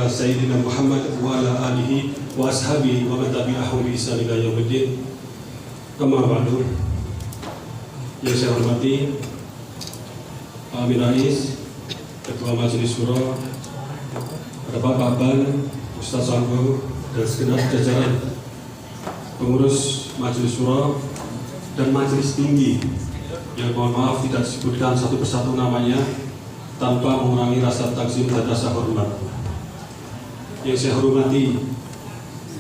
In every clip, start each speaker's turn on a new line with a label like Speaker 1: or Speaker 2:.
Speaker 1: ala Sayyidina Muhammad wa ala alihi wa ashabihi wa man tabi'ahum bi ihsan ila yaumiddin. Amma ba'du. Yang saya hormati Pak Amin Rais, Ketua Majelis Syuro, ada Pak Kaban, Ustaz Sambo, dan segenap jajaran pengurus Majelis Syuro dan Majelis Tinggi yang mohon maaf tidak disebutkan satu persatu namanya tanpa mengurangi rasa takzim dan rasa hormat. Yang saya hormati,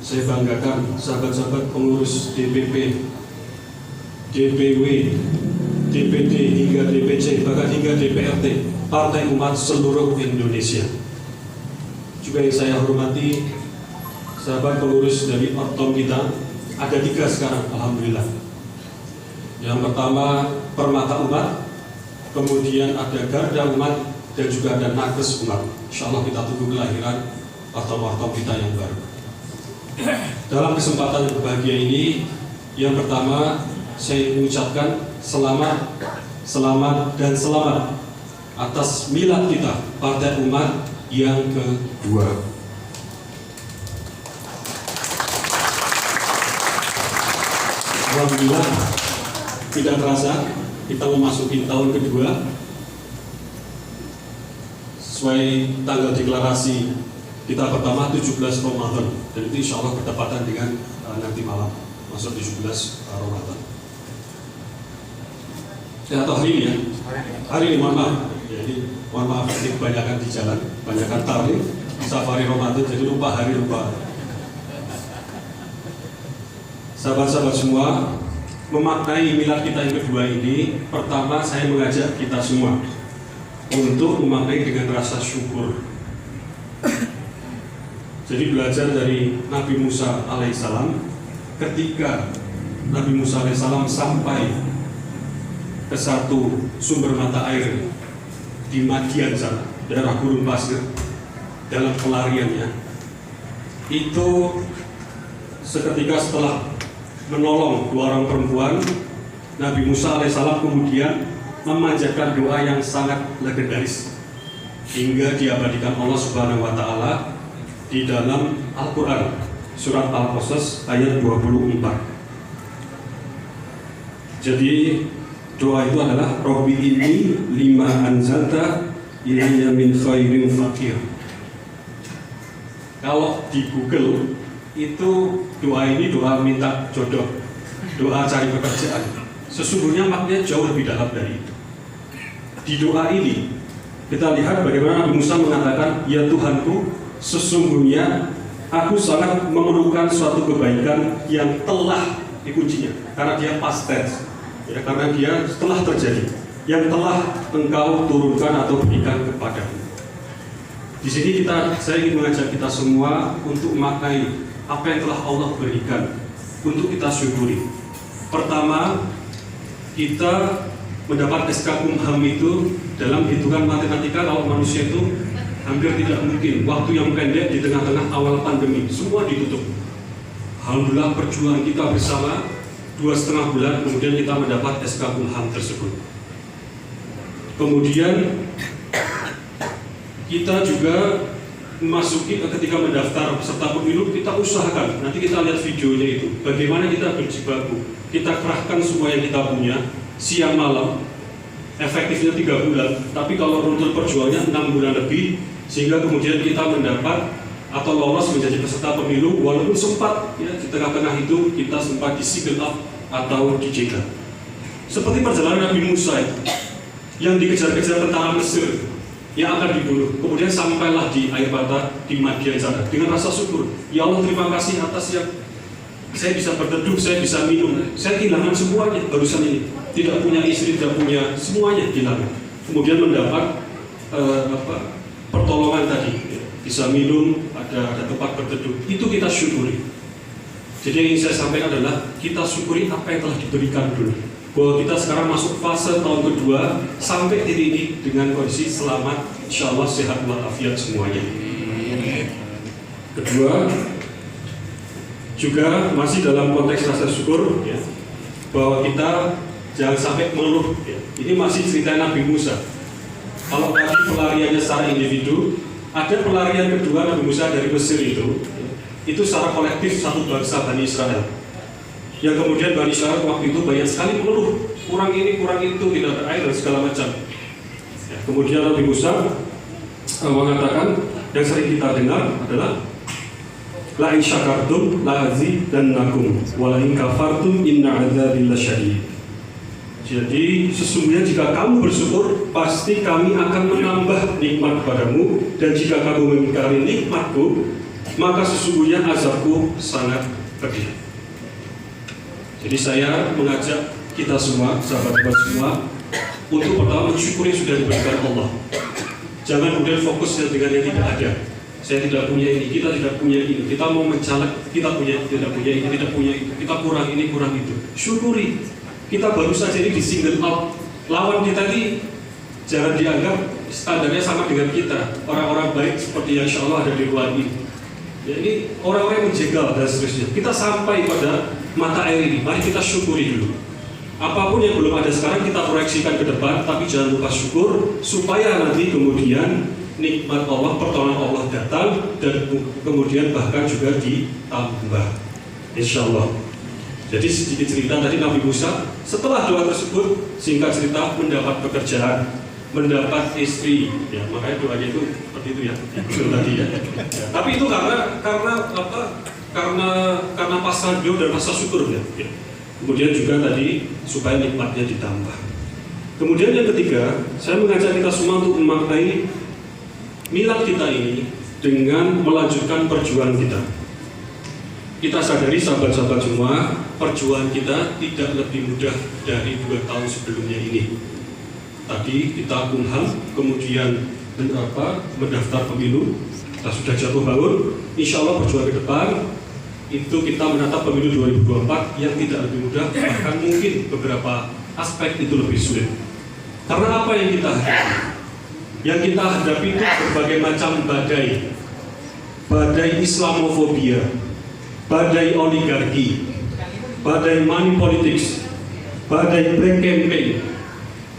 Speaker 1: saya banggakan sahabat-sahabat pengurus DPP, DPW, DPD hingga DPC, bahkan hingga DPRT Partai Umat seluruh Indonesia. Juga yang saya hormati sahabat pengurus dari Ortom kita, ada 3 sekarang, alhamdulillah. Yang pertama Permata Umat, kemudian ada Garda Umat, dan juga ada Nakes Umat. Insya Allah kita tunggu kelahiran Ortom kita yang baru. Dalam kesempatan yang berbahagia ini, yang pertama saya mengucapkan selamat atas milad kita Partai Umat yang kedua. Alhamdulillah, tidak terasa kita memasuki tahun kedua sesuai tanggal deklarasi kita pertama 17 Ramadan, dan itu insya Allah bertepatan dengan nanti malam masuk 17 Ramadan. Ya, atau hari ini ya, hari ini mohon maaf, jadi mohon maaf ini kebanyakan di jalan, kebanyakan tarik safari Ramadan, jadi lupa hari, lupa. Sahabat-sahabat semua, memaknai milad kita yang kedua ini, pertama saya mengajak kita semua untuk memaknai dengan rasa syukur. Jadi belajar dari Nabi Musa alaihissalam, ketika Nabi Musa alaihissalam sampai ke satu sumber mata air di Madian sana, daerah gurun pasir, dalam pelariannya, itu seketika setelah menolong 2 orang perempuan, Nabi Musa alaihissalam kemudian memanjatkan doa yang sangat legendaris hingga diabadikan Allah Subhanahu wa Ta'ala di dalam Al-Quran, surat Al-Qasas ayat 24. Jadi doa itu adalah Robbi inni lima anzalta ilayya min khairin fakir. Kalau di Google itu doa ini doa minta jodoh, doa cari pekerjaan. Sesungguhnya maknanya jauh lebih dalam dari itu. Di doa ini kita lihat bagaimana Nabi Musa mengatakan, ya Tuhanku, sesungguhnya aku sangat memerlukan suatu kebaikan yang telah dikuncinya, karena dia past tense, ya, karena dia telah terjadi, yang telah engkau turunkan atau berikan kepadamu. Di sini saya ingin mengajak kita semua untuk memaknai apa yang telah Allah berikan untuk kita syukuri. Pertama, kita mendapat SK Kumham itu dalam hitungan matematika, kalau manusia itu hampir tidak mungkin waktu yang pendek di tengah-tengah awal pandemi semua ditutup. Alhamdulillah perjuangan kita bersama 2,5 bulan kemudian kita mendapat SK Kumham tersebut. Kemudian kita juga memasuki ketika mendaftar peserta pemilu, kita usahakan, nanti kita lihat videonya itu, bagaimana kita berjibaku, kita kerahkan semua yang kita punya, siang malam, efektifnya 3 bulan, tapi kalau runtuh perjuangannya 6 bulan lebih, sehingga kemudian kita mendapat atau lolos menjadi peserta pemilu, walaupun sempat ya, di tengah-tengah itu kita sempat di single up atau dijegal. Seperti perjalanan Nabi Musa yang dikejar-kejar tentara Mesir yang akan dibunuh, kemudian sampailah di air mata di Madian sana dengan rasa syukur, ya Allah terima kasih atas yang saya bisa berteduh, saya bisa minum, saya kehilangan semuanya barusan ini, tidak punya istri, tidak punya, semuanya hilang. Kemudian mendapat pertolongan tadi, bisa minum, ada tempat berteduh, itu kita syukuri. Jadi yang ingin saya sampaikan adalah kita syukuri apa yang telah diberikan dulu, bahwa kita sekarang masuk fase tahun kedua sampai titik ini dengan kondisi selamat, insya Allah sehat walafiat semuanya. Kedua, juga masih dalam konteks rasa syukur ya, bahwa kita jangan sampai mengeluh ya. Ini masih cerita Nabi Musa. Kalau tadi pelariannya secara individu, ada pelarian kedua Nabi Musa dari Mesir itu secara kolektif satu bangsa Bani Israel. Yang kemudian Bani Israel waktu itu banyak sekali mengeluh, kurang ini, kurang itu, tidak ada air dan segala macam. Ya, kemudian Nabi Musa mengatakan yang sering kita dengar adalah la in syakartum la azidannakum wa la in kafartum inna adzabi lasyadid. Jadi sesungguhnya jika kamu bersyukur, pasti kami akan menambah nikmat padamu, dan jika kamu mengingkari nikmatku, maka sesungguhnya azabku sangat pedih. Jadi saya mengajak kita semua, sahabat-sahabat semua, untuk pertama mensyukuri sudah diberikan Allah. Jangan kemudian fokus dengan yang tidak ada. Saya tidak punya ini, kita tidak punya ini, kita mau mencaleg, kita tidak punya ini, tidak punya itu, kita kurang ini, kurang itu. Syukuri. Kita baru saja ini di single out. Lawan kita ini jangan dianggap standarnya sama dengan kita. Orang-orang baik seperti yang insya Allah ada di luar ini. Ya, ini orang-orang yang menjegal dan seterusnya. Kita sampai pada mata air ini. Mari kita syukuri dulu. Apapun yang belum ada sekarang kita proyeksikan ke depan, tapi jangan lupa syukur supaya nanti kemudian nikmat Allah, pertolongan Allah datang dan kemudian bahkan juga ditambah. Insya Allah. Jadi sedikit cerita tadi Nabi Musa setelah doa tersebut, singkat cerita, mendapat pekerjaan, mendapat istri, ya makanya doanya itu seperti itu ya, tadi ya. Tapi itu karena apa? Karena pasal beliau dan rasa syukur ya. Kemudian juga tadi supaya nikmatnya ditambah. Kemudian yang ketiga, saya mengajak kita semua untuk memaknai milad kita ini dengan melanjutkan perjuangan kita. Kita sadari sahabat-sahabat semua, perjuangan kita tidak lebih mudah dari 2 tahun sebelumnya ini. Tadi kita Kumham, kemudian mendaftar pemilu, kita sudah jatuh bangun. Insya Allah perjuangan ke depan itu kita menatap pemilu 2024 yang tidak lebih mudah, bahkan mungkin beberapa aspek itu lebih sulit. Karena apa yang kita hadapi? Yang kita hadapi itu berbagai macam badai. Badai Islamofobia, badai oligarki, badai money politics, badai black campaign,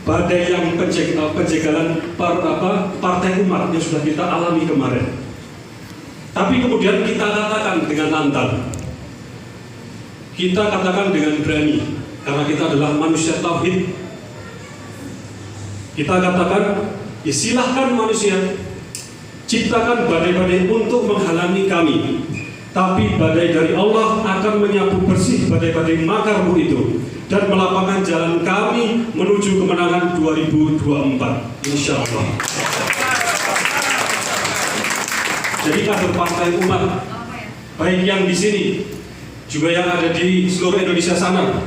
Speaker 1: badai yang penjagalan partai umat yang sudah kita alami kemarin. Tapi kemudian kita katakan dengan lantang, kita katakan dengan berani, karena kita adalah manusia tauhid. Kita katakan, ya silahkan manusia ciptakan badai-badai untuk menghalangi kami. Tapi badai dari Allah akan menyapu bersih badai-badai makarmu itu dan melapangkan jalan kami menuju kemenangan 2024, insya Allah. Jadi kader partai umat, baik yang di sini juga yang ada di seluruh Indonesia sana,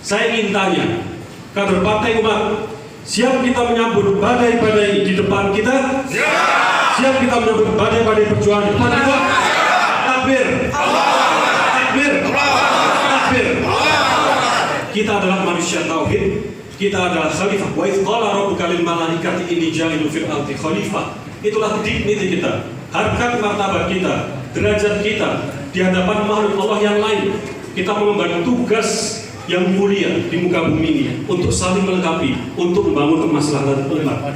Speaker 1: saya ingin tanya, kader partai umat, siap kita menyambut badai-badai di depan kita? Siap kita menyambut badai-badai perjuangan di depan kita? Takbir, takbir, takbir. Kita adalah manusia tauhid, kita adalah khalifah. Wa idh qala rabbuka lil malaikati inni ja'ilun fil ardi khalifah. Itulah dignity kita, harkat martabat kita, derajat kita di hadapan makhluk Allah yang lain. Kita mengemban tugas yang mulia di muka bumi ini untuk saling melengkapi, untuk membangun kemaslahatan umat.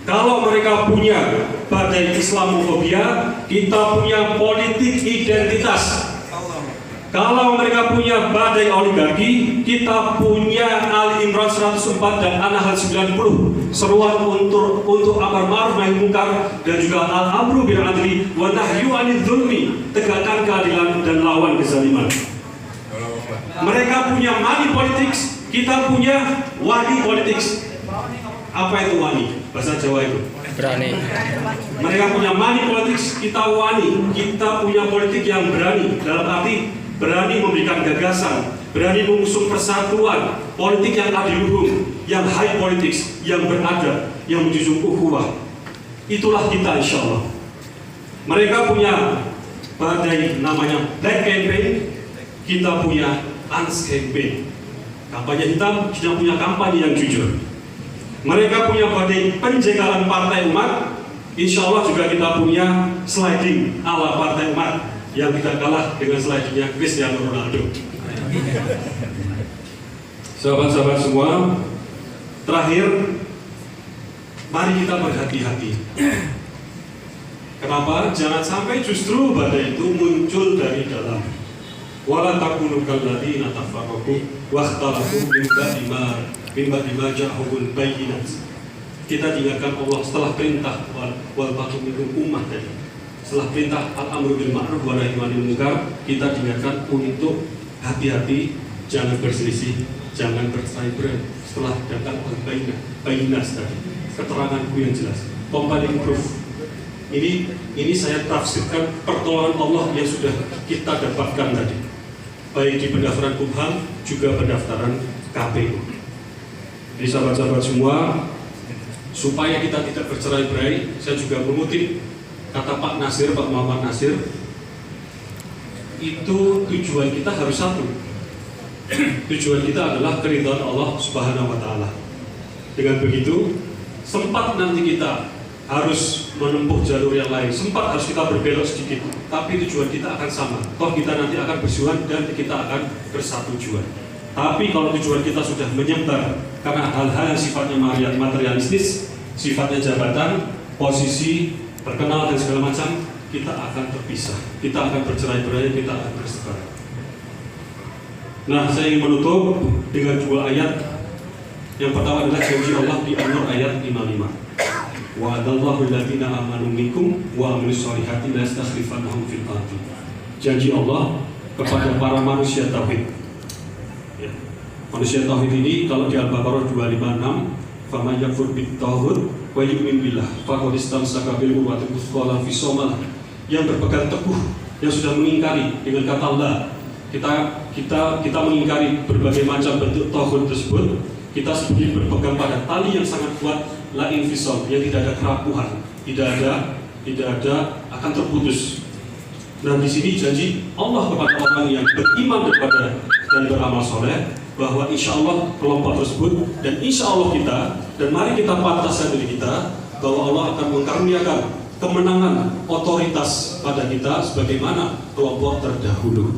Speaker 1: Kalau mereka punya badai Islamofobia, kita punya politik identitas. Kalau mereka punya badai oligarki, kita punya Ali Imran 104 dan An-Nahl 90, seruan untuk amar ma'ruf nahi munkar dan juga al-amru bil adli wa nahyu 'anil dzulmi, tegakkan keadilan dan lawan kezaliman. Mereka punya money politics, kita punya wani politics. Apa itu wani? Bahasa Jawa itu
Speaker 2: berani.
Speaker 1: Mereka punya money politics, kita wani. Kita punya politik yang berani, dalam arti berani memberikan gagasan, berani mengusung persatuan, politik yang adiluhum, yang high politics, yang beradab, yang menjunjung ukhuwah. Itulah kita insya Allah. Mereka punya badai namanya black campaign, kita punya ans campaign, kampanye hitam, kita punya kampanye yang jujur. Mereka punya badai penjagalan partai umat, insya Allah juga kita punya sliding ala partai umat yang tidak kalah dengan slidingnya Cristiano Ronaldo. Sahabat-sahabat semua, terakhir, mari kita berhati-hati. Kenapa? Jangan sampai justru badai itu muncul dari dalam. Wala takunu kalladzina tafarraqu wakhtalafu min ba'di ma ja'ahumul bayyinat. Kita diingatkan Allah setelah perintah wal takum minkum ummah tadi. Setelah perintah al-amru bil ma'ruf wa nahyi 'anil munkar, kita diingatkan untuk hati-hati, jangan berselisih, jangan bercerai-berai. Setelah datang al-bayyinat tadi, keteranganku yang jelas, compelling proof. Ini saya tafsirkan pertolongan Allah yang sudah kita dapatkan tadi, baik di pendaftaran Kumham juga pendaftaran KPU. Jadi sahabat-sahabat semua, supaya kita tidak bercerai-berai, saya juga mengutip kata Pak Muhammad Nasir, itu tujuan kita harus satu. Tujuan kita adalah keridhaan Allah Subhanahu wa Ta'ala. Dengan begitu, sempat nanti kita harus menempuh jalur yang lain, sempat harus kita berbelok sedikit, tapi tujuan kita akan sama. Toh kita nanti akan berjuang dan kita akan bersatu tujuan. Tapi kalau tujuan kita sudah menyebar karena hal-hal yang sifatnya materialistis, sifatnya jabatan, posisi, terkenal dan segala macam, kita akan terpisah, kita akan bercerai-berai, kita akan bersebar. Nah, saya ingin menutup dengan dua ayat. Yang pertama adalah janji Allah di An-Nur ayat 55. Wa'adallahu alladziina aamanu minkum wa 'amilus shalihati la yastakhlifannahum fil ardi. Janji Allah kepada para manusia tauhid. Ya. Manusia tauhid ini kalau di Al-Baqarah 256, faman yakfur bit-taghut wa yu'min billah faqad istamsaka bil urwatil wuthqa la fisama. Yang berpegang teguh, yang sudah mengingkari dengan kata Allah. Kita mengingkari berbagai macam bentuk tauhid tersebut. Kita seperti berpegang pada tali yang sangat kuat, la infisal, yang tidak ada kerapuhan, tidak ada akan terputus. Nah, di sini janji Allah kepada orang yang beriman dan beramal soleh, bahwa insya Allah kelompok tersebut dan insya Allah kita, dan mari kita pantaskan diri kita bahwa Allah akan mengkaruniakan kemenangan otoritas pada kita sebagaimana kelompok terdahulu,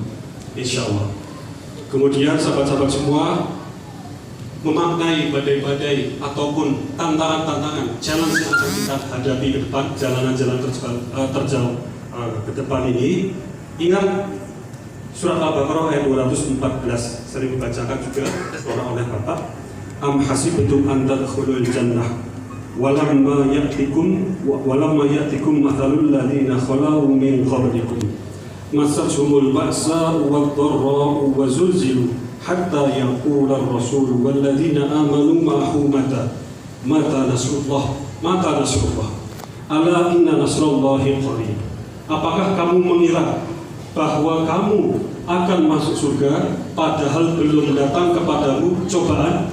Speaker 1: insya Allah. Kemudian sahabat-sahabat semua, memaknai badai-badai ataupun tantangan-tantangan, challenge yang akan kita hadapi ke depan, jalanan-jalan terjal ke depan ini, ingat surat Al-Baqarah ayat 214, sering dibacakan juga oleh Bapak. Am hasibtum an tadkhulul jannah walamma ya'tikum mathalul ladzina khalau min qablikum massatuhumul ba'sa'u wad-dharra'u wa zulzilu hatta yaqula ar-rasul walladzina amanu ma'ahu mata nasrullah ala inna nasrullahi qarib. Apakah kamu mengira bahwa kamu akan masuk surga padahal belum datang kepadamu cobaan,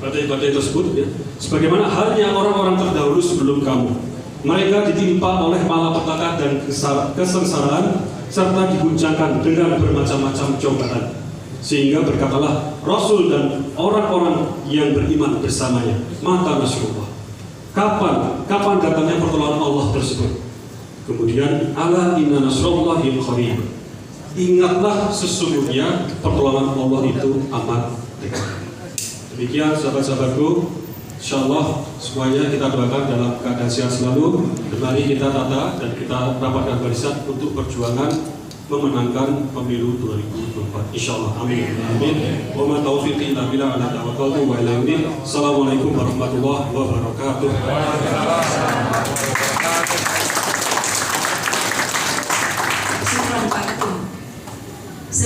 Speaker 1: badai-badai tersebut ya, sebagaimana halnya orang-orang terdahulu sebelum kamu. Mereka ditimpa oleh malapetaka dan kesengsaraan serta diguncangkan dengan bermacam-macam cobaan. Sehingga berkatalah Rasul dan orang-orang yang beriman bersamanya, mata nasrullah. Kapan datangnya pertolongan Allah tersebut? Kemudian ala inna nasrullahi qarib. Ingatlah sesungguhnya pertolongan Allah itu amat dekat. Demikian sahabat-sahabatku, insyaallah semuanya kita doakan dalam keadaan sehat selalu. Mari kita tata dan kita rapatkan barisan untuk perjuangan memenangkan pemilu 2024, insyaallah. Amin. Amin. Wa ma taufiqi illa billah, ala tawakkaltu wa ilayhi. Assalamualaikum warahmatullahi wabarakatuh.